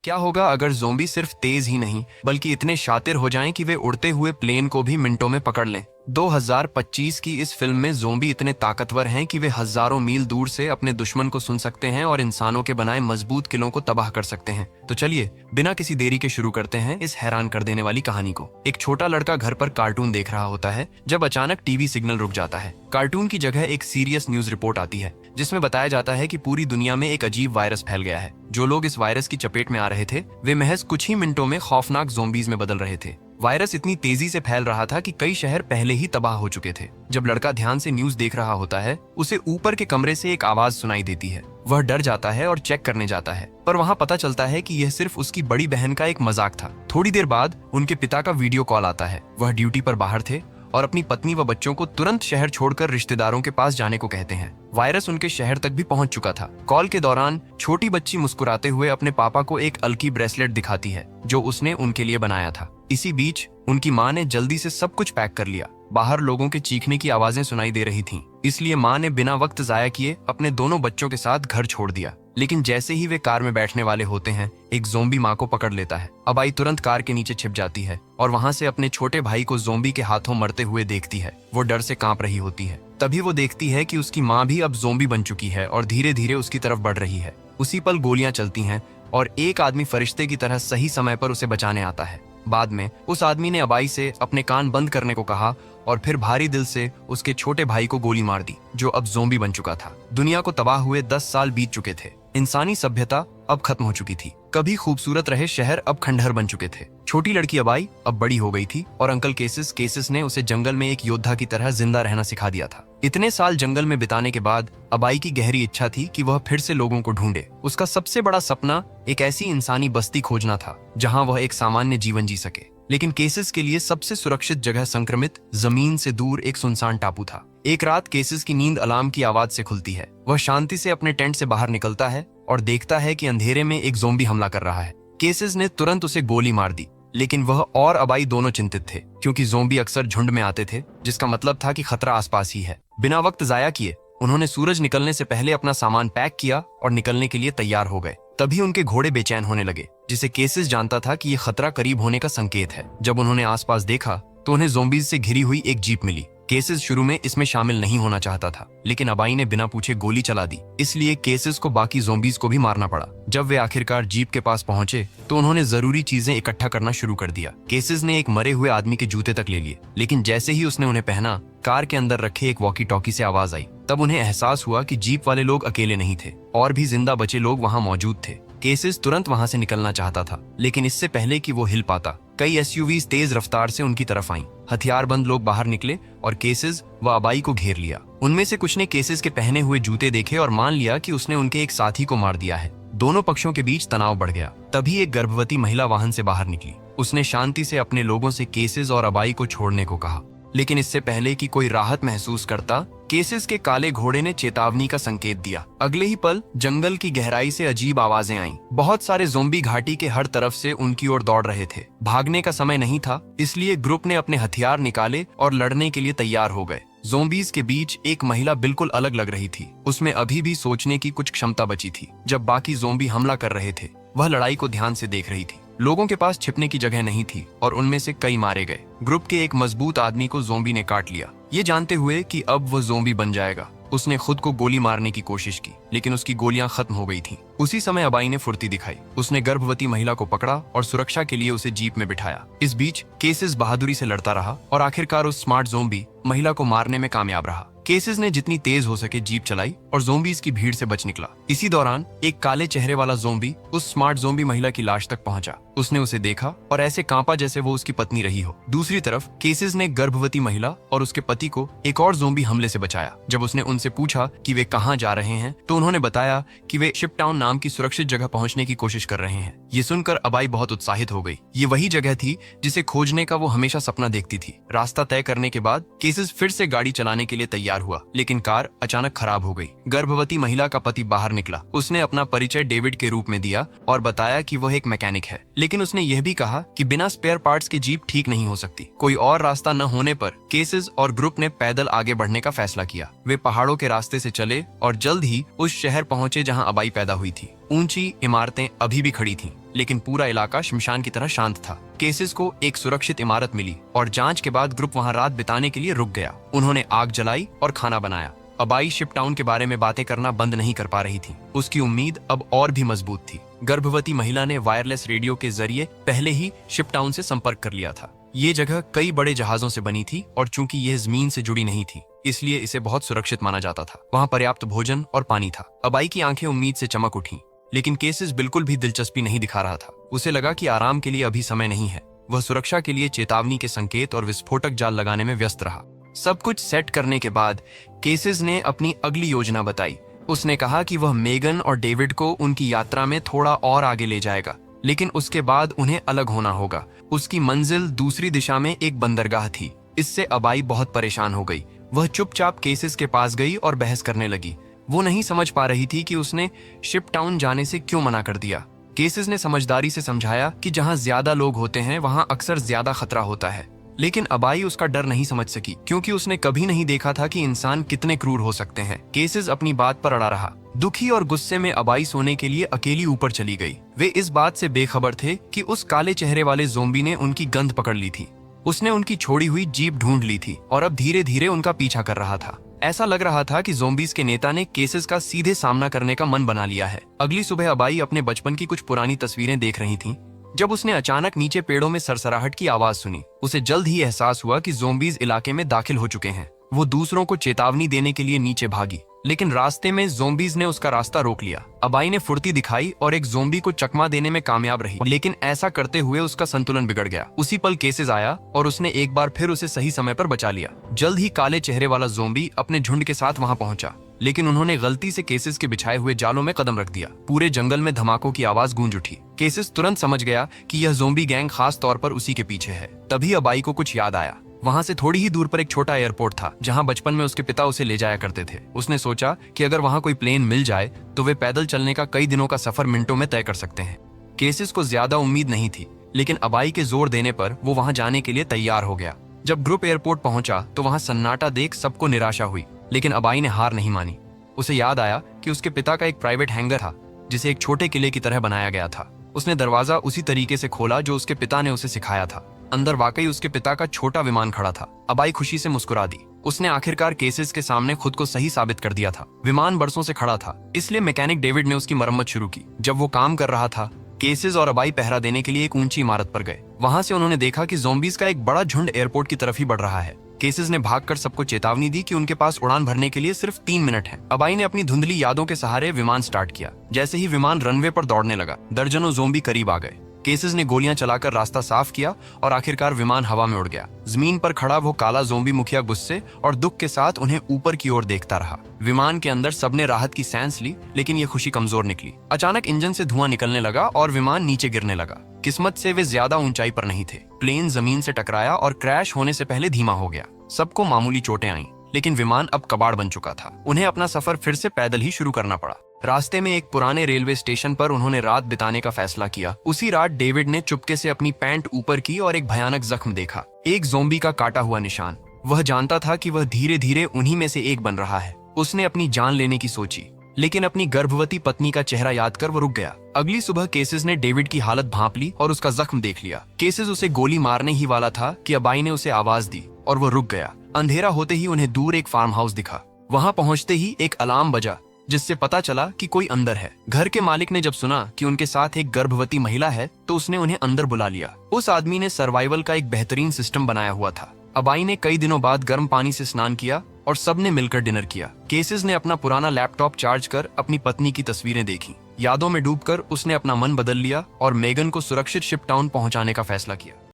क्या होगा अगर ज़ोंबी सिर्फ तेज ही नहीं बल्कि इतने शातिर हो जाएं कि वे उड़ते हुए प्लेन को भी मिनटों में पकड़ लें। 2025 की इस फिल्म में ज़ोंबी इतने ताकतवर हैं कि वे हजारों मील दूर से अपने दुश्मन को सुन सकते हैं और इंसानों के बनाए मजबूत किलों को तबाह कर सकते हैं। तो चलिए बिना किसी देरी के शुरू करते हैं इस हैरान कर देने वाली कहानी को। एक छोटा लड़का घर पर कार्टून देख रहा होता है जब अचानक टीवी सिग्नल रुक जाता है। कार्टून की जगह एक सीरियस न्यूज रिपोर्ट आती है जिसमें बताया जाता है कि पूरी दुनिया में एक अजीब वायरस फैल गया है। जो लोग इस वायरस की चपेट में आ रहे थे वे महज कुछ ही मिनटों में खौफनाक ज़ोंबीज में बदल रहे थे। वायरस इतनी तेजी से फैल रहा था कि कई शहर पहले ही तबाह हो चुके थे। जब लड़का ध्यान से न्यूज देख रहा होता है उसे ऊपर के कमरे से एक आवाज सुनाई देती है। वह डर जाता है और चेक करने जाता है, पर वहां पता चलता है कि यह सिर्फ उसकी बड़ी बहन का एक मजाक था। थोड़ी देर बाद उनके पिता का वीडियो कॉल आता है। वह ड्यूटी पर बाहर थे और अपनी पत्नी व बच्चों को तुरंत शहर छोड़कर रिश्तेदारों के पास जाने को कहते हैं। वायरस उनके शहर तक भी पहुंच चुका था। कॉल के दौरान छोटी बच्ची मुस्कुराते हुए अपने पापा को एक अलकी ब्रेसलेट दिखाती है जो उसने उनके लिए बनाया था। इसी बीच उनकी माँ ने जल्दी से सब कुछ पैक कर लिया। बाहर लोगों के चीखने की आवाजें सुनाई दे रही थीं, इसलिए माँ ने बिना वक्त जाया किए अपने दोनों बच्चों के साथ घर छोड़ दिया। लेकिन जैसे ही वे कार में बैठने वाले होते हैं एक ज़ोंबी माँ को पकड़ लेता है। अबाई तुरंत कार के नीचे छिप जाती है और वहां से अपने छोटे भाई को ज़ोंबी के हाथों मरते हुए देखती है। वो डर से कांप रही होती है। तभी वो देखती है कि उसकी माँ भी अब ज़ोंबी बन चुकी है और धीरे धीरे उसकी तरफ बढ़ रही है। उसी पल गोलियां चलती हैं और एक आदमी फरिश्ते की तरह सही समय पर उसे बचाने आता है। बाद में उस आदमी ने अबाई से अपने कान बंद करने को कहा और फिर भारी दिल से उसके छोटे भाई को गोली मार दी जो अब ज़ोंबी बन चुका था। दुनिया को तबाह हुए 10 साल बीत चुके थे। इंसानी सभ्यता अब खत्म हो चुकी थी। कभी खूबसूरत रहे शहर अब खंडहर बन चुके थे। छोटी लड़की अबाई अब बड़ी हो गई थी और अंकल केसिस ने उसे जंगल में एक योद्धा की तरह जिंदा रहना सिखा दिया था। इतने साल जंगल में बिताने के बाद अबाई की गहरी इच्छा थी कि वह फिर से लोगों को ढूंढे। उसका सबसे बड़ा सपना एक ऐसी इंसानी बस्ती खोजना था जहां वह एक सामान्य जीवन जी सके। लेकिन केसिस के लिए सबसे सुरक्षित जगह संक्रमित जमीन से दूर एक सुनसान टापू था। एक रात केसिस की नींद अलार्म की आवाज से खुलती है। वह शांति से अपने टेंट से बाहर निकलता है और देखता है कि अंधेरे में एक ज़ोंबी हमला कर रहा है। केसिस ने तुरंत उसे गोली मार दी, लेकिन वह और अबाई दोनों चिंतित थे क्योंकि ज़ोंबी अक्सर झुंड में आते थे, जिसका मतलब था कि खतरा आसपास ही है। बिना वक्त जाया किए उन्होंने सूरज निकलने से पहले अपना सामान पैक किया और निकलने के लिए तैयार हो गए। तभी उनके घोड़े बेचैन होने लगे, जिसे केसिस जानता था कि यह खतरा करीब होने का संकेत है। जब उन्होंने आसपास देखा तो उन्हें ज़ोंबीज से घिरी हुई एक जीप मिली। केसिस शुरू में इसमें शामिल नहीं होना चाहता था, लेकिन अबाई ने बिना पूछे गोली चला दी, इसलिए केसिस को बाकी ज़ोंबीज को भी मारना पड़ा। जब वे आखिरकार जीप के पास पहुंचे तो उन्होंने जरूरी चीजें इकट्ठा करना शुरू कर दिया। केसिस ने एक मरे हुए आदमी के जूते तक ले लिए, लेकिन जैसे ही उसने उन्हें पहना कार के अंदर रखे एक वॉकी टॉकी से आवाज आई। तब उन्हें एहसास हुआ कि जीप वाले लोग अकेले नहीं थे, और भी जिंदा बचे लोग वहां मौजूद थे। केसिस तुरंत वहां से निकलना चाहता था, लेकिन इससे पहले कि वो हिल पाता कई एसयूवीज तेज रफ्तार से उनकी तरफ आईं। हथियारबंद लोग बाहर निकले और केसिस व अबाई को घेर लिया। उनमें से कुछ ने केसिस के पहने हुए जूते देखे और मान लिया कि उसने उनके एक साथी को मार दिया है। दोनों पक्षों के बीच तनाव बढ़ गया। तभी एक गर्भवती महिला वाहन से बाहर निकली। उसने शांति से अपने लोगों से केसिस और अबाई को छोड़ने को कहा, लेकिन इससे पहले कि कोई राहत महसूस करता केसिस के काले घोड़े ने चेतावनी का संकेत दिया। अगले ही पल जंगल की गहराई से अजीब आवाजें आईं। बहुत सारे ज़ोंबी घाटी के हर तरफ से उनकी ओर दौड़ रहे थे। भागने का समय नहीं था, इसलिए ग्रुप ने अपने हथियार निकाले और लड़ने के लिए तैयार हो गए। ज़ोंबीज के बीच एक महिला बिल्कुल अलग लग रही थी। उसमें अभी भी सोचने की कुछ क्षमता बची थी। जब बाकी ज़ोंबी हमला कर रहे थे वह लड़ाई को ध्यान से देख रही थी। लोगों के पास छिपने की जगह नहीं थी और उनमें से कई मारे गए। ग्रुप के एक मजबूत आदमी को ज़ोंबी ने काट लिया। ये जानते हुए कि अब वो ज़ोंबी बन जाएगा, उसने खुद को गोली मारने की कोशिश की, लेकिन उसकी गोलियां खत्म हो गई थीं। उसी समय अबाई ने फुर्ती दिखाई। उसने गर्भवती महिला को पकड़ा और सुरक्षा के लिए उसे जीप में बिठाया। इस बीच केसिस बहादुरी से लड़ता रहा और आखिरकार उस स्मार्ट ज़ोंबी महिला को मारने में कामयाब रहा। केसिस ने जितनी तेज हो सके जीप चलाई और ज़ोंबीज की भीड़ से बच निकला। इसी दौरान एक काले चेहरे वाला ज़ोंबी उस स्मार्ट ज़ोंबी महिला की लाश तक पहुंचा। उसने उसे देखा और ऐसे कांपा जैसे वो उसकी पत्नी रही हो। दूसरी तरफ केसिस ने गर्भवती महिला और उसके पति को एक और ज़ोंबी हमले से बचाया। जब उसने उनसे पूछा कि वे कहां जा रहे हैं तो उन्होंने बताया कि वे शिपटाउन नाम की सुरक्षित जगह पहुंचने की कोशिश कर रहे हैं। ये सुनकर अबाई बहुत उत्साहित हो गई। ये वही जगह थी जिसे खोजने का वो हमेशा सपना देखती थी। रास्ता तय करने के बाद केसिस फिर से गाड़ी चलाने के लिए तैयार हुआ, लेकिन कार अचानक खराब हो गई। गर्भवती महिला का पति बाहर निकला। उसने अपना परिचय डेविड के रूप में दिया और बताया कि वह एक मैकेनिक है, लेकिन उसने यह भी कहा कि बिना स्पेयर पार्ट्स के जीप ठीक नहीं हो सकती। कोई और रास्ता न होने पर केसिस और ग्रुप ने पैदल आगे बढ़ने का फैसला किया। वे पहाड़ों के रास्ते से चले और जल्द ही उस शहर पहुंचे जहां अबाई पैदा हुई थी। ऊंची इमारतें अभी भी खड़ी थीं, लेकिन पूरा इलाका शमशान की तरह शांत था। केसेस को एक सुरक्षित इमारत मिली और जांच के बाद ग्रुप वहां रात बिताने के लिए रुक गया। उन्होंने आग जलाई और खाना बनाया। अबाई शिपटाउन के बारे में बातें करना बंद नहीं कर पा रही थी। उसकी उम्मीद अब और भी मजबूत थी। गर्भवती महिला ने वायरलेस रेडियो के जरिए पहले ही शिपटाउन से संपर्क कर लिया था। ये जगह कई बड़े जहाजों से बनी थी और चूंकि यह जमीन से जुड़ी नहीं थी, इसलिए इसे बहुत सुरक्षित माना जाता था। वहां पर्याप्त भोजन और पानी था। अबाई की आंखें उम्मीद से चमक उठीं, लेकिन केसेस बिल्कुल भी दिलचस्पी नहीं दिखा रहा था। उसे लगा कि आराम के लिए अभी समय नहीं है। वह सुरक्षा के लिए चेतावनी के संकेत और विस्फोटक जाल लगाने में व्यस्त रहा। सब कुछ सेट करने के बाद केसेस ने अपनी अगली योजना बताई। उसने कहा कि वह मेगन और डेविड को उनकी यात्रा में थोड़ा और आगे ले जाएगा, लेकिन उसके बाद उन्हें अलग होना होगा। उसकी मंजिल दूसरी दिशा में एक बंदरगाह थी। इससे अबाई बहुत परेशान हो गई। वह चुपचाप केसेस के पास गई और बहस करने लगी। वो नहीं समझ पा रही थी कि उसने शिपटाउन जाने से क्यों मना कर दिया। केसेस ने समझदारी से समझाया कि जहां ज्यादा लोग होते हैं वहां अक्सर ज्यादा खतरा होता है, लेकिन अबाई उसका डर नहीं समझ सकी, क्योंकि उसने कभी नहीं देखा था कि इंसान कितने क्रूर हो सकते हैं। केसेस अपनी बात पर अड़ा रहा। दुखी और गुस्से में अबाई सोने के लिए अकेली ऊपर चली गई। वे इस बात से बेखबर थे कि उस काले चेहरे वाले ज़ोंबी ने उनकी गंध पकड़ ली थी। उसने उनकी छोड़ी हुई जीप ढूंढ ली थी और अब धीरे धीरे उनका पीछा कर रहा था। ऐसा लग रहा था कि ज़ोंबीज के नेता ने केसेस का सीधे सामना करने का मन बना लिया है। अगली सुबह अबाई अपने बचपन की कुछ पुरानी तस्वीरें देख रही थी जब उसने अचानक नीचे पेड़ों में सरसराहट की आवाज सुनी। उसे जल्द ही एहसास हुआ कि ज़ोंबीज इलाके में दाखिल हो चुके हैं। वो दूसरों को चेतावनी देने के लिए नीचे भागी, लेकिन रास्ते में ज़ोंबीज ने उसका रास्ता रोक लिया। अबाई ने फुर्ती दिखाई और एक ज़ोंबी को चकमा देने में कामयाब रही, लेकिन ऐसा करते हुए उसका संतुलन बिगड़ गया। उसी पल केसेस आया और उसने एक बार फिर उसे सही समय पर बचा लिया। जल्द ही काले चेहरे वाला ज़ोंबी अपने झुंड के साथ वहां पहुंचा, लेकिन उन्होंने गलती से केसेस के बिछाए हुए जालों में कदम रख दिया। पूरे जंगल में धमाकों की आवाज गूंज उठी। केसेस तुरंत समझ गया कि यह ज़ोंबी गैंग खास तौर पर उसी के पीछे है। तभी अबाई को कुछ याद आया। वहां से थोड़ी ही दूर पर एक छोटा एयरपोर्ट था जहां बचपन में उसके पिता उसे ले जाया करते थे। उसने सोचा कि अगर वहां कोई प्लेन मिल जाए तो वे पैदल चलने का कई दिनों का सफर मिनटों में तय कर सकते हैं। केसेस को ज्यादा उम्मीद नहीं थी, लेकिन अबाई के जोर देने पर वो वहां जाने के लिए तैयार हो गया। जब ग्रुप एयरपोर्ट पहुंचा तो वहां सन्नाटा देख सबको निराशा हुई, लेकिन अबाई ने हार नहीं मानी। उसे याद आया कि उसके पिता का एक प्राइवेट हैंगर था जिसे एक छोटे किले की तरह बनाया गया था। उसने दरवाजा उसी तरीके से खोला जो उसके पिता ने उसे सिखाया था। अंदर वाकई उसके पिता का छोटा विमान खड़ा था। अबाई खुशी से मुस्कुरा दी। उसने आखिरकार केसेस के सामने खुद को सही साबित कर दिया था। विमान बरसों से खड़ा था, इसलिए मैकेनिक डेविड ने उसकी मरम्मत शुरू की। जब वो काम कर रहा था, केसेस और अबाई पहरा देने के लिए एक ऊंची इमारत पर गए। वहां से उन्होंने देखा कि ज़ोंबीज का एक बड़ा झुंड एयरपोर्ट की तरफ ही बढ़ रहा है। केसेस ने भागकर सबको चेतावनी दी कि उनके पास उड़ान भरने के लिए सिर्फ 3 मिनट हैं। अबाई ने अपनी धुंधली यादों के सहारे विमान स्टार्ट किया। जैसे ही विमान रनवे पर दौड़ने लगा, दर्जनों ज़ोंबी करीब आ गए। केसेस ने गोलियां चलाकर रास्ता साफ किया और आखिरकार विमान हवा में उड़ गया। जमीन पर खड़ा वो काला ज़ोंबी मुखिया गुस्से और दुख के साथ उन्हें ऊपर की ओर देखता रहा। विमान के अंदर सबने राहत की सांस ली, लेकिन ये खुशी कमजोर निकली। अचानक इंजन से धुआं निकलने लगा और विमान नीचे गिरने लगा। किस्मत से वे ज्यादा ऊंचाई पर नहीं थे। प्लेन जमीन से टकराया और क्रैश होने से पहले धीमा हो गया। सबको मामूली चोटें आईं, लेकिन विमान अब कबाड़ बन चुका था। उन्हें अपना सफर फिर से पैदल ही शुरू करना पड़ा। रास्ते में एक पुराने रेलवे स्टेशन पर उन्होंने रात बिताने का फैसला किया। उसी रात डेविड ने चुपके से अपनी पैंट ऊपर की और एक भयानक जख्म देखा, एक ज़ोंबी का काटा हुआ निशान। वह जानता था कि वह धीरे धीरे उन्हीं में से एक बन रहा है। उसने अपनी जान लेने की सोची, लेकिन अपनी गर्भवती पत्नी का चेहरा याद कर वो रुक गया। अगली सुबह केसेस ने डेविड की हालत भांप ली और उसका जख्म देख लिया। केसेस उसे गोली मारने ही वाला था कि अबाई ने उसे आवाज दी और वो रुक गया। अंधेरा होते ही उन्हें दूर एक फार्म हाउस दिखा। वहां पहुंचते ही एक अलार्म बजा, जिससे पता चला कि कोई अंदर है। घर के मालिक ने जब सुना कि उनके साथ एक गर्भवती महिला है तो उसने उन्हें अंदर बुला लिया। उस आदमी ने सर्वाइवल का एक बेहतरीन सिस्टम बनाया हुआ था। अबाई ने कई दिनों बाद गर्म पानी से स्नान किया और सबने मिलकर डिनर किया। केसेस ने अपना पुराना लैपटॉप चार्ज कर अपनी पत्नी की तस्वीरें देखी। यादों में डूबकर उसने अपना मन बदल लिया और मेगन को सुरक्षित शिपटाउन पहुंचाने का फैसला किया।